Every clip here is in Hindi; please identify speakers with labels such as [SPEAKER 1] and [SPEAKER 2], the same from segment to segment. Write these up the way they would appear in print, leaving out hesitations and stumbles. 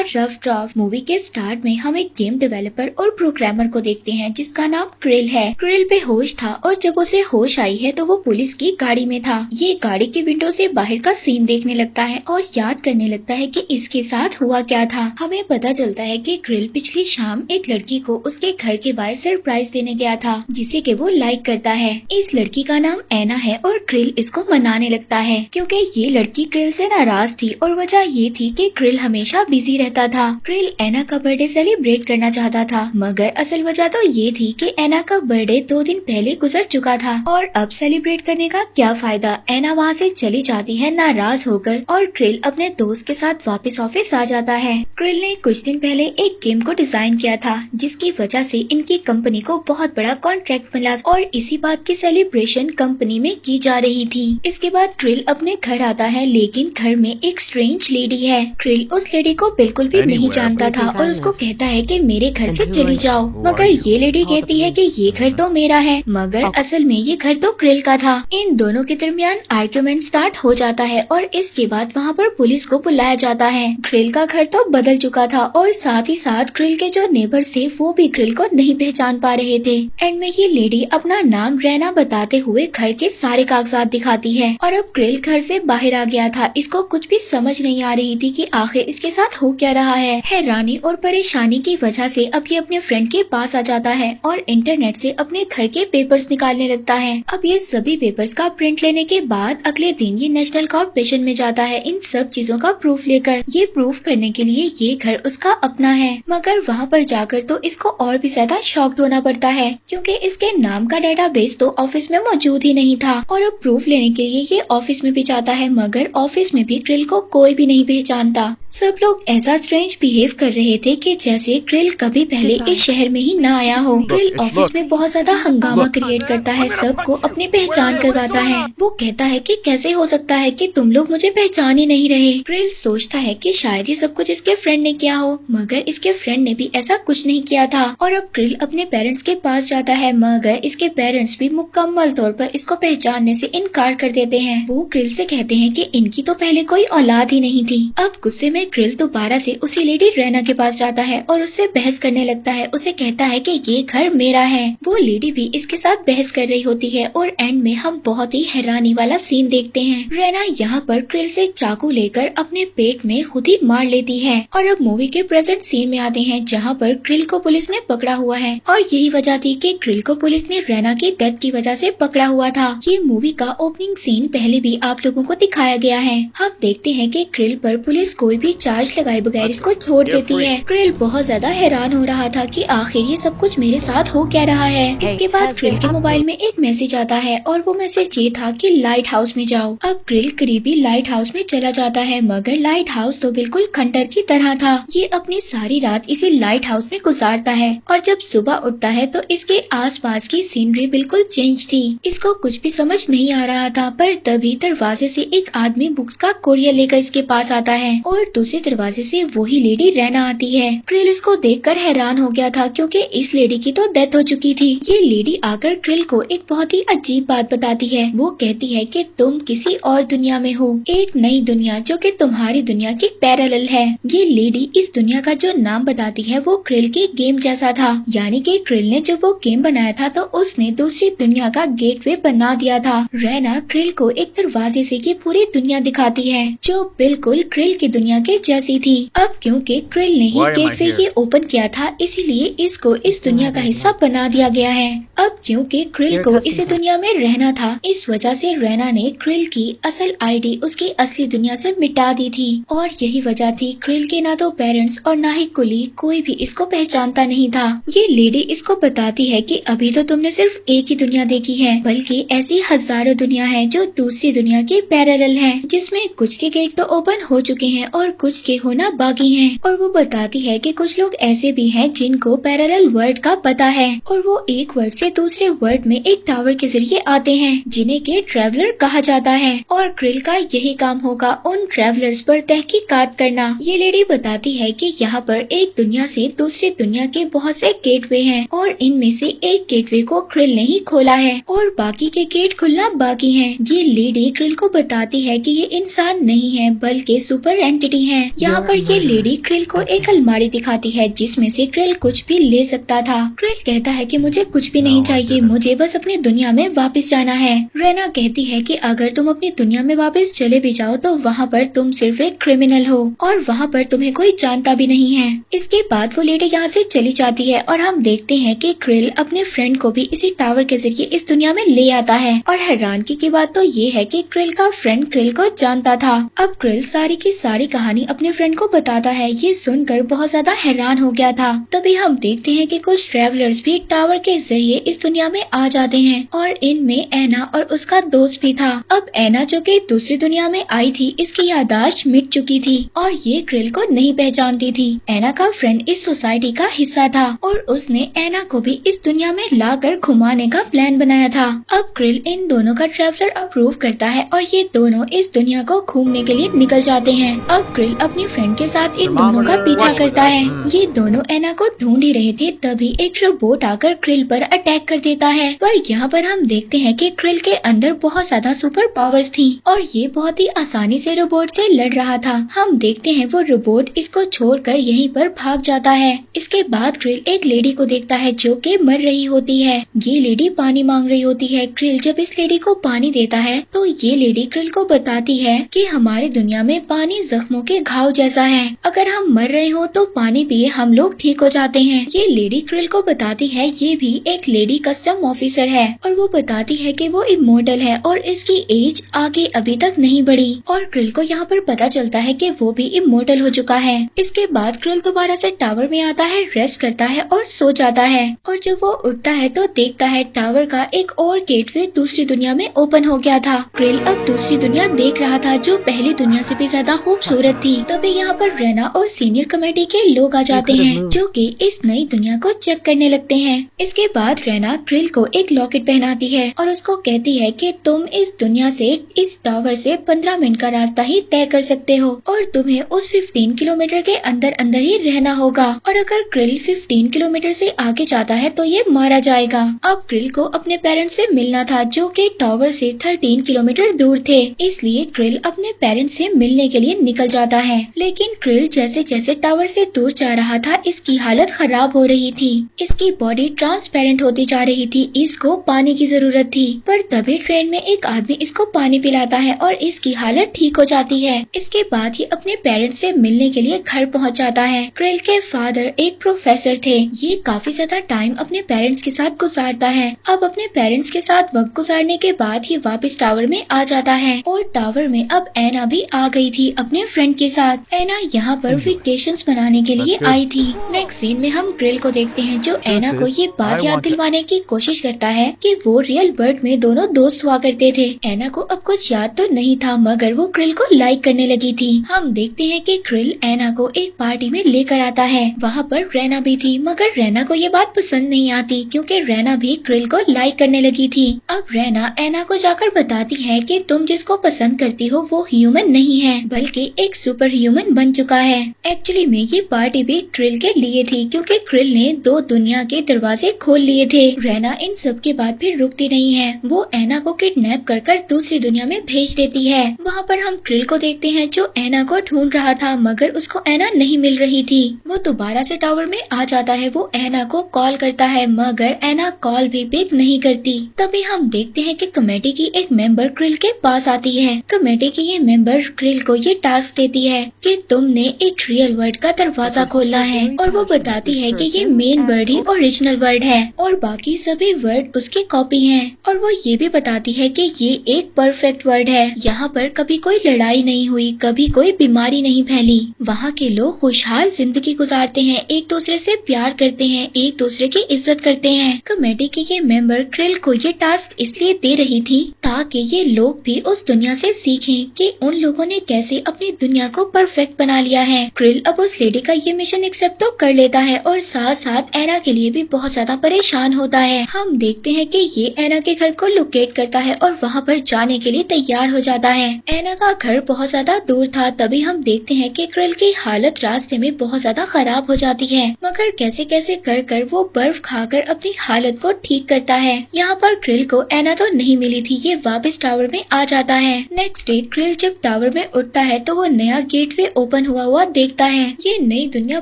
[SPEAKER 1] रफ ड्राफ्ट मूवी के स्टार्ट में हम एक गेम डेवलपर और प्रोग्रामर को देखते हैं जिसका नाम क्रिल है। क्रिल बेहोश था और जब उसे होश आई है तो वो पुलिस की गाड़ी में था। ये गाड़ी की विंडो से बाहर का सीन देखने लगता है और याद करने लगता है कि इसके साथ हुआ क्या था। हमें पता चलता है कि क्रिल पिछली शाम एक लड़की को उसके घर के बाहर सरप्राइज देने गया था जिसे कि वो लाइक करता है। इस लड़की का नाम एना है और क्रिल इसको मनाने लगता है क्योंकि ये लड़की क्रिल से नाराज थी और वजह ये थी कि क्रिल हमेशा बिजी रहता था। क्रिल एना का बर्थडे सेलिब्रेट करना चाहता था मगर असल वजह तो ये थी कि एना का बर्थडे 2 दिन पहले गुजर चुका था और अब सेलिब्रेट करने का क्या फायदा। एना वहाँ से चली जाती है नाराज होकर और क्रिल अपने दोस्त के साथ वापस ऑफिस आ जाता है। क्रिल ने कुछ दिन पहले एक गेम को डिजाइन किया था जिसकी वजह से इनकी कंपनी को बहुत बड़ा कॉन्ट्रैक्ट मिला और इसी बात की सेलिब्रेशन कंपनी में की जा रही थी। इसके बाद क्रिल अपने घर आता है लेकिन घर में एक स्ट्रेंज लेडी है। क्रिल उस लेडी को बिल्कुल भी नहीं जानता था और उसको कहता है कि मेरे घर से चली जाओ मगर ये लेडी कहती है कि ये घर तो मेरा है मगर असल में ये घर तो क्रिल का था। इन दोनों के दरमियान आर्ग्यूमेंट स्टार्ट हो जाता है और इसके बाद वहाँ पर पुलिस को बुलाया जाता है। क्रिल का घर तो बदल चुका था और साथ ही साथ क्रिल के जो नेबर्स थे वो भी क्रिल को नहीं पहचान पा रहे थे। एंड में ये लेडी अपना नाम रैना बताते हुए घर के सारे कागजात दिखाती है और अब क्रिल घर से बाहर आ गया था। इसको कुछ भी समझ नहीं आ रही थी कि आखिर इसके साथ हो क्या रहा है। हैरानी और परेशानी की वजह से अब ये अपने फ्रेंड के पास आ जाता है और इंटरनेट से अपने घर के पेपर्स निकालने लगता है। अब ये सभी पेपर्स का प्रिंट लेने के बाद अगले दिन ये नेशनल कॉर्पोरेशन में जाता है इन सब चीजों का प्रूफ लेकर। ये प्रूफ करने के लिए ये घर उसका अपना है मगर वहाँ पर जाकर तो इसको और भी ज्यादा शॉक्ड होना पड़ता है क्योंकि इसके नाम का डेटाबेस तो ऑफिस में मौजूद ही नहीं था। और अब प्रूफ लेने के लिए ये ऑफिस में भी जाता है मगर ऑफिस में भी क्रिल को कोई भी नहीं पहचानता। सब लोग ऐसा स्ट्रेंज बिहेव कर रहे थे कि जैसे क्रिल कभी पहले इस शहर में ही ना आया हो। क्रिल ऑफिस में बहुत ज्यादा हंगामा क्रिएट करता है, सबको अपनी पहचान करवाता है। वो कहता है कि कैसे हो सकता है कि तुम लोग मुझे पहचान ही नहीं रहे। क्रिल सोचता है कि शायद ये सब कुछ इसके फ्रेंड ने किया हो मगर इसके फ्रेंड ने भी ऐसा कुछ नहीं किया था। और अब क्रिल अपने पेरेंट्स के पास जाता है मगर इसके पेरेंट्स भी मुकम्मल तौर पर इसको पहचानने से इनकार कर देते हैं। वो क्रिल से कहते हैं कि इनकी तो पहले कोई औलाद ही नहीं थी। अब गुस्से में क्रिल दोबारा से उसी लेडी रैना के पास जाता है और उससे बहस करने लगता है। उसे कहता है कि ये घर मेरा है। वो लेडी भी इसके साथ बहस कर रही होती है और एंड में हम बहुत ही हैरानी वाला सीन देखते हैं। रैना यहाँ पर क्रिल से चाकू लेकर अपने पेट में खुद ही मार लेती है। और अब मूवी के प्रेजेंट सीन में आते हैं जहाँ पर क्रिल को पुलिस ने पकड़ा हुआ है और यही वजह थी कि क्रिल को पुलिस ने रैना की डेथ की वजह से पकड़ा हुआ था। ये मूवी का ओपनिंग सीन पहले भी आप लोगों को दिखाया गया है। हम देखते हैं कि क्रिल पर पुलिस कोई भी चार्ज लगाए बगैर इसको छोड़ देती है। क्रिल बहुत ज्यादा हैरान हो रहा था कि आखिर ये सब कुछ मेरे साथ हो क्या रहा है। इसके बाद क्रिल के मोबाइल में एक मैसेज आता है और वो मैसेज ये था कि लाइट हाउस में जाओ। अब क्रिल करीबी लाइट हाउस में चला जाता है मगर लाइट हाउस तो बिल्कुल खंडर की तरह था। ये अपनी सारी रात इसी लाइट हाउस में गुजारता है और जब सुबह उठता है तो इसके आसपास की सीनरी बिल्कुल चेंज थी। इसको कुछ भी समझ नहीं आ रहा था पर तभी दरवाजे से एक आदमी बुक्स का कोरियर लेकर इसके पास आता है और दूसरे दरवाजे से वही लेडी रैना आती है। क्रिल इसको देखकर हैरान हो गया था क्योंकि इस लेडी की तो डेथ हो चुकी थी। ये लेडी आकर क्रिल को एक बहुत ही अजीब बात बताती है। वो कहती है कि तुम किसी और दुनिया में हो, एक नई दुनिया जो कि तुम्हारी दुनिया की पैरेलल है। ये लेडी इस दुनिया का जो नाम बताती है वो क्रिल के गेम जैसा था, यानी कि क्रिल ने जो वो गेम बनाया था तो उसने दूसरी दुनिया का गेटवे बना दिया था। रैना क्रिल को एक दरवाजे से ये पूरी दुनिया दिखाती है जो बिल्कुल क्रिल की दुनिया के जैसी थी। अब क्योंकि क्रिल ने ही गेटवे ही ओपन किया था इसीलिए इसको इस दुनिया का हिस्सा बना दिया गया है। अब क्योंकि क्रिल को इसी दुनिया में रहना था इस वजह से रैना ने क्रिल की असल आईडी उसकी असली दुनिया से मिटा दी थी और यही वजह थी क्रिल के ना तो पेरेंट्स और ना ही कुली कोई भी इसको पहचानता नहीं था। ये लेडी इसको बताती है कि अभी तो तुमने सिर्फ एक ही दुनिया देखी है बल्कि ऐसी हजारों दुनिया है जो दूसरी दुनिया के पैरेलल है जिसमें कुछ के गेट तो ओपन हो चुके हैं और कुछ के होना बाकी हैं। और वो बताती है कि कुछ लोग ऐसे भी हैं जिनको पैरेलल वर्ल्ड का पता है और वो एक वर्ल्ड से दूसरे वर्ल्ड में एक टावर के जरिए आते हैं जिन्हें के ट्रैवलर कहा जाता है और क्रिल का यही काम होगा उन ट्रैवलर्स पर तहकीकात करना। ये लेडी बताती है कि यहाँ पर एक दुनिया से दूसरी दुनिया के बहुत से गेटवे हैं और इनमें से एक गेटवे को क्रिल ने ही खोला है और बाकी के गेट खुलना बाकी हैं। ये लेडी क्रिल को बताती है कि ये इंसान नहीं है बल्कि सुपर एंटिटी हैं। यहाँ पर ये लेडी क्रिल को एक अलमारी दिखाती है जिसमें से क्रिल कुछ भी ले सकता था। क्रिल कहता है कि मुझे कुछ भी नहीं चाहिए, मुझे बस अपनी दुनिया में वापस जाना है। रेना कहती है कि अगर तुम अपनी दुनिया में वापस चले भी जाओ तो वहाँ पर तुम सिर्फ एक क्रिमिनल हो और वहाँ पर तुम्हें कोई जानता भी नहीं है। इसके बाद वो लेडी यहाँ से चली जाती है और हम देखते हैं कि क्रिल अपने फ्रेंड को भी इसी टावर के जरिए इस दुनिया में ले आता है। और हैरानगी की बात तो ये है कि क्रिल का फ्रेंड क्रिल को जानता था। अब क्रिल सारी की सारी कहानी अपने फ्रेंड को बताता है। ये सुनकर बहुत ज्यादा हैरान हो गया था। तभी हम देखते हैं कि कुछ ट्रैवलर्स भी टावर के जरिए इस दुनिया में आ जाते हैं और इनमें एना और उसका दोस्त भी था। अब एना जो कि दूसरी दुनिया में आई थी, इसकी याददाश्त मिट चुकी थी और ये क्रिल को नहीं पहचानती थी। एना का फ्रेंड इस सोसाइटी का हिस्सा था और उसने एना को भी इस दुनिया में लाकर घुमाने का प्लान बनाया था। अब क्रिल इन दोनों का ट्रैवलर अप्रूव करता है और ये दोनों इस दुनिया को घूमने के लिए निकल जाते हैं। अब क्रिल अपनी फ्रेंड के साथ इन दोनों का पीछा करता है। ये दोनों एना को ढूंढ ही रहे थे, तभी एक रोबोट आकर क्रिल पर अटैक कर देता है। पर यहाँ पर हम देखते हैं कि क्रिल के अंदर बहुत ज्यादा सुपर पावर्स थी और ये बहुत ही आसानी से रोबोट से लड़ रहा था। हम देखते हैं वो रोबोट इसको छोड़कर यहीं पर भाग जाता है। इसके बाद क्रिल एक लेडी को देखता है जो कि मर रही होती है। ये लेडी पानी मांग रही होती है। क्रिल जब इस लेडी को पानी देता है तो ये लेडी क्रिल को बताती है कि हमारी दुनिया में पानी जख्मों के घाव जैसा है, अगर हम मर रहे हो तो पानी पिए हम लोग ठीक हो जाते हैं। ये लेडी क्रिल को बताती है ये भी एक लेडी कस्टम ऑफिसर है और वो बताती है कि वो इमोर्टल है और इसकी एज आगे अभी तक नहीं बढ़ी। और क्रिल को यहाँ पर पता चलता है कि वो भी इमोर्टल हो चुका है। इसके बाद क्रिल दोबारा से टावर में आता है, रेस्ट करता है और सो जाता है। और जब वो उठता है तो देखता है टावर का एक और गेटवे दूसरी दुनिया में ओपन हो गया था। क्रिल अब दूसरी दुनिया देख रहा था जो पहली दुनिया से भी ज्यादा खूबसूरत थी। तभी यहाँ पर रेना और सीनियर कमेटी के लोग आ जाते हैं जो कि इस नई दुनिया को चेक करने लगते हैं। इसके बाद रेना क्रिल को एक लॉकेट पहनाती है और उसको कहती है कि तुम इस दुनिया से इस टावर से 15 मिनट का रास्ता ही तय कर सकते हो और तुम्हें उस 15 किलोमीटर के अंदर अंदर ही रहना होगा और अगर क्रिल 15 किलोमीटर से आगे जाता है तो ये मारा जाएगा। अब क्रिल को अपने पेरेंट्स से मिलना था जो कि टावर से 13 किलोमीटर दूर थे, इसलिए क्रिल अपने पेरेंट्स से मिलने के लिए निकल जाता है। लेकिन क्रिल जैसे जैसे टावर से दूर जा रहा था इसकी हालत खराब हो रही थी। इसकी बॉडी ट्रांसपेरेंट होती जा रही थी। इसको पानी की जरूरत थी पर तभी ट्रेन में एक आदमी इसको पानी पिलाता है और इसकी हालत ठीक हो जाती है। इसके बाद ही अपने पेरेंट्स से मिलने के लिए घर पहुंच जाता है। क्रिल के फादर एक प्रोफेसर थे। ये काफी ज्यादा टाइम अपने पेरेंट्स के साथ गुजारता है। अब अपने पेरेंट्स के साथ वक्त गुजारने के बाद ही वापस टावर में आ जाता है और टावर में अब एना भी आ गई थी अपने फ्रेंड के साथ। एना यहाँ पर वेकेशंस मनाने के लिए आई थी। नेक्स्ट सीन में हम क्रिल को देखते हैं जो एना को ये बात याद दिलवाने की कोशिश करता है कि वो रियल वर्ल्ड में दोनों दोस्त हुआ करते थे। एना को अब कुछ याद तो नहीं था मगर वो क्रिल को लाइक करने लगी थी। हम देखते हैं कि क्रिल एना को एक पार्टी में लेकर आता है। वहाँ पर रेना भी थी मगर रेना को ये बात पसंद नहीं आती क्योंकि रेना भी क्रिल को लाइक करने लगी थी। अब रेना एना को जाकर बताती है कि तुम जिसको पसंद करती हो वो ह्यूमन नहीं है बल्कि एक सुपर ह्यूमन बन चुका है। एक्चुअली में ये पार्टी भी क्रिल के लिए थी क्योंकि क्रिल ने 2 दुनिया के दरवाजे खोल लिए थे। रेना इन सब के बाद फिर रुकती नहीं है। वो एना को किडनैप कर दूसरी दुनिया में भेज देती है। वहाँ पर हम क्रिल को देखते हैं जो एना को ढूंढ रहा था मगर उसको एना नहीं मिल रही थी। वो दोबारा से टावर में आ जाता है। वो एना को कॉल करता है मगर एना कॉल भी पिक नहीं करती। तभी हम देखते हैं कि कमेटी की एक मेंबर क्रिल के पास आती है। कमेटी की ये मेंबर क्रिल को ये टास्क देती है कि तुमने एक रियल वर्ल्ड का दरवाजा खोलना है और वो बताती है कि ये मेन वर्ल्ड ही ओरिजिनल वर्ल्ड है और बाकी सभी वर्ल्ड उसकी कॉपी हैं। और वो ये भी बताती है कि ये एक परफेक्ट वर्ल्ड है। यहाँ पर कभी कोई लड़ाई नहीं हुई, कभी कोई बीमारी नहीं फैली। वहाँ के लोग खुशहाल जिंदगी गुजारते हैं, एक दूसरे से प्यार करते हैं, एक दूसरे की इज्जत करते हैं। कमेटी की ये मेंबर क्रिल को ये टास्क इसलिए दे रही थी ताकि ये लोग भी उस दुनिया से सीखें कि उन लोगों ने कैसे अपनी दुनिया को परफेक्ट बना लिया है। क्रिल अब उस लेडी का ये मिशन एक्सेप्ट तो कर लेता है और साथ साथ एना के लिए भी बहुत ज्यादा परेशान होता है। हम देखते हैं कि ये एना के घर को लोकेट करता है और वहाँ पर जाने के लिए तैयार हो जाता है। एना का घर बहुत ज्यादा दूर था। तभी हम देखते हैं कि क्रिल की हालत रास्ते में बहुत ज्यादा खराब हो जाती है मगर कैसे कैसे कर कर वो बर्फ खाकर अपनी हालत को ठीक करता है। यहाँ पर क्रिल को एना तो नहीं मिली थी। ये वापस टावर में आ जाता है। नेक्स्ट डे क्रिल जब टावर में उठता है तो वो नया नया गेटवे ओपन हुआ देखता है। ये नई दुनिया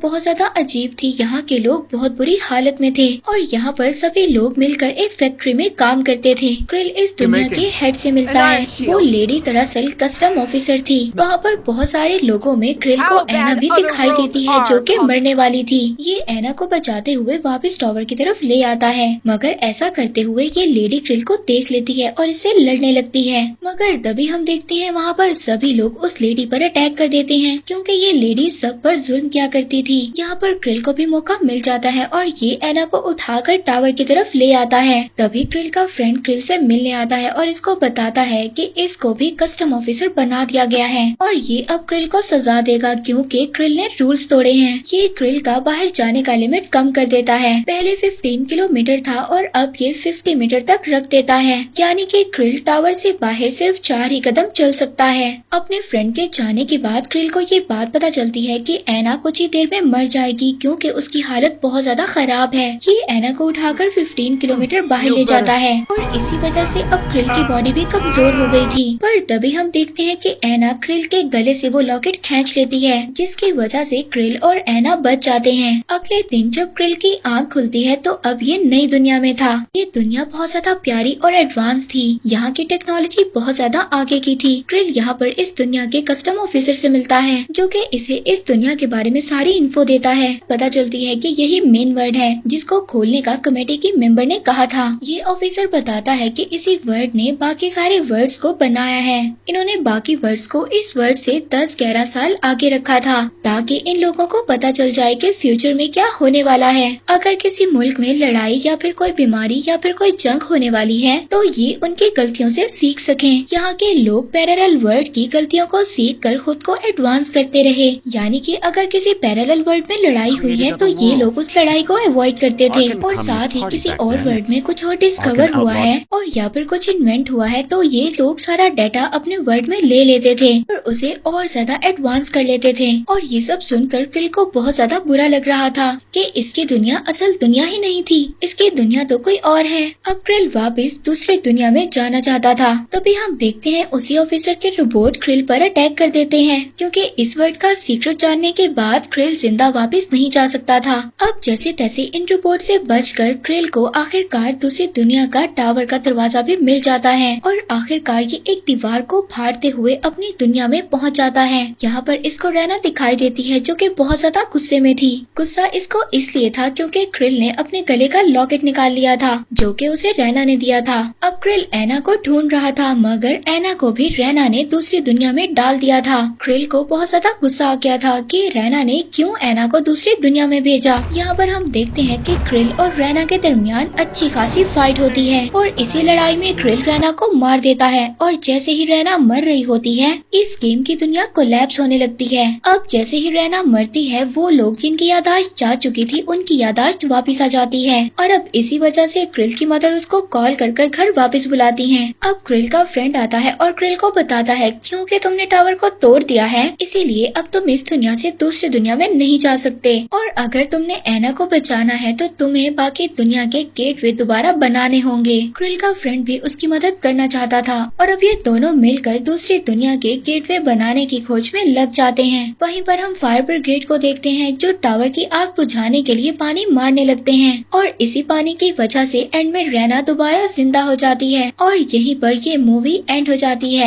[SPEAKER 1] बहुत ज्यादा अजीब थी। यहाँ के लोग बहुत बुरी हालत में थे और यहाँ पर सभी लोग मिलकर एक फैक्ट्री में काम करते थे। क्रिल इस दुनिया के हेड से मिलता है। वो लेडी दरअसल कस्टम ऑफिसर थी। वहाँ पर बहुत सारे लोगों में क्रिल को एना भी दिखाई देती है जो कि मरने वाली थी। ये एना को बचाते हुए वापस टावर की तरफ ले आता है, मगर ऐसा करते हुए ये लेडी क्रिल को देख लेती है और इससे लड़ने लगती है। मगर तभी हम देखते हैं वहाँ पर सभी लोग उस लेडी पर अटैक कर देते हैं क्योंकि ये लेडी सब पर जुल्म किया करती थी। यहाँ पर क्रिल को भी मौका मिल जाता है और ये एना को उठाकर टावर की तरफ ले आता है। तभी क्रिल का फ्रेंड क्रिल से मिलने आता है और इसको बताता है कि इसको भी कस्टम ऑफिसर बना दिया गया है और ये अब क्रिल को सजा देगा क्योंकि क्रिल ने रूल्स तोड़े हैं। ये क्रिल का बाहर जाने का लिमिट कम कर देता है। पहले 15 किलोमीटर था और अब ये 50 मीटर तक रख देता है, यानी कि क्रिल टावर से बाहर सिर्फ 4 ही कदम चल सकता है। अपने फ्रेंड के जाने के बाद क्रिल को ये बात पता चलती है कि एना कुछ ही देर में मर जाएगी क्योंकि उसकी हालत बहुत ज्यादा खराब है। ये एना को उठाकर 15 किलोमीटर बाहर ले जाता है और इसी वजह से अब क्रिल की बॉडी भी कमजोर हो गई थी। पर तभी हम देखते हैं कि एना क्रिल के गले से वो लॉकेट खींच लेती है जिसकी वजह से क्रिल और एना बच जाते हैं। अगले दिन जब क्रिल की आंख खुलती है तो अब ये नई दुनिया में था। ये दुनिया बहुत ज्यादा प्यारी और एडवांस थी। यहाँ की टेक्नोलॉजी बहुत ज्यादा आगे की थी। क्रिल यहाँ पर इस दुनिया के कस्टम ऑफिसर से मिलता है जो कि इसे इस दुनिया के बारे में सारी इन्फो देता है। पता चलती है कि यही मेन वर्ड है जिसको खोलने का कमेटी की मेंबर ने कहा था। ये ऑफिसर बताता है कि इसी वर्ड ने बाकी सारे वर्ड्स को बनाया है। इन्होंने बाकी वर्ड्स को इस वर्ड से 10-11 साल आगे रखा था ताकि इन लोगों को पता चल जाए कि फ्यूचर में क्या होने वाला है। अगर किसी मुल्क में लड़ाई या फिर कोई बीमारी या फिर कोई जंग होने वाली है तो ये उनकी गलतियों से सीख सकें। यहाँ के लोग पैरेलल वर्ल्ड की गलतियों को सीख कर खुद को एडवांस करते रहे, यानी कि अगर किसी पैरेलल वर्ल्ड में लड़ाई हुई है तो ये लोग उस लड़ाई को अवॉइड करते थे और साथ ही किसी और वर्ल्ड में कुछ और डिस्कवर हुआ है और या फिर कुछ इन्वेंट हुआ है तो ये लोग सारा डाटा अपने वर्ल्ड में ले लेते थे और उसे और ज्यादा एडवांस कर लेते थे। और ये सब सुनकर क्रिल को बहुत ज्यादा बुरा लग रहा था कि इसकी दुनिया असल दुनिया ही नहीं थी, इसकी दुनिया तो कोई और है। अब क्रिल वापस दूसरे दुनिया में जाना चाहता था। तभी हम देखते हैं उसी ऑफिसर के रोबोट क्रिल पर अटैक कर देते हैं क्योंकि इस वर्ड का सीक्रेट जानने के बाद क्रिल जिंदा वापस नहीं जा सकता था। अब जैसे तैसे इन रोबोट से बचकर क्रिल को आखिरकार दूसरी दुनिया का टावर का दरवाजा भी मिल जाता है और आखिरकार ये एक दीवार को फाड़ते हुए अपनी दुनिया में पहुंच जाता है। यहाँ पर इसको रैना दिखाई देती है जो कि बहुत ज्यादा गुस्से में थी। गुस्सा इसको इसलिए था क्योंकि क्रिल ने अपने गले का लॉकेट निकाल लिया था जो कि उसे रैना ने दिया था। अब क्रिल एना को ढूंढ रहा था मगर एना को भी रैना ने दूसरी दुनिया में डाल दिया था। क्रिल को बहुत ज्यादा गुस्सा आ गया था कि रैना ने क्यों एना को दूसरी दुनिया में भेजा। यहाँ पर हम देखते हैं कि क्रिल और रैना के दरमियान अच्छी खासी फाइट होती है और इसी लड़ाई में क्रिल रैना को मार देता है और जैसे ही रैना मर रही होती है इस गेम की दुनिया कोलैप्स होने लगती है। अब जैसे ही रैना मरती है वो लोग जिनकी यादाश्त जा चुकी थी उनकी यादाश्त वापस आ जाती है और अब इसी वजह से क्रिल की मदर उसको कॉल कर कर घर वापस बुलाती हैं। अब क्रिल का फ्रेंड आता है और क्रिल को बताता है क्योंकि तुमने टावर को तोड़ दिया है इसीलिए अब तुम इस दुनिया से दूसरी दुनिया में नहीं जा सकते और अगर तुमने एना को बचाना है तो तुम्हें बाकी दुनिया के गेटवे दोबारा बनाने होंगे। क्रिल का फ्रेंड भी उसकी मदद करना चाहता था और अब ये दोनों मिलकर दूसरी दुनिया के गेटवे बनाने की खोज में लग जाते हैं। वहीं पर हम फायर ब्रिगेड को देखते हैं जो टावर की आग बुझाने के लिए पानी मारने लगते हैं और इसी पानी की वजह से एंड में रैना दोबारा जिंदा हो जाती है और यहीं पर ये मूवी एंड हो जाती है।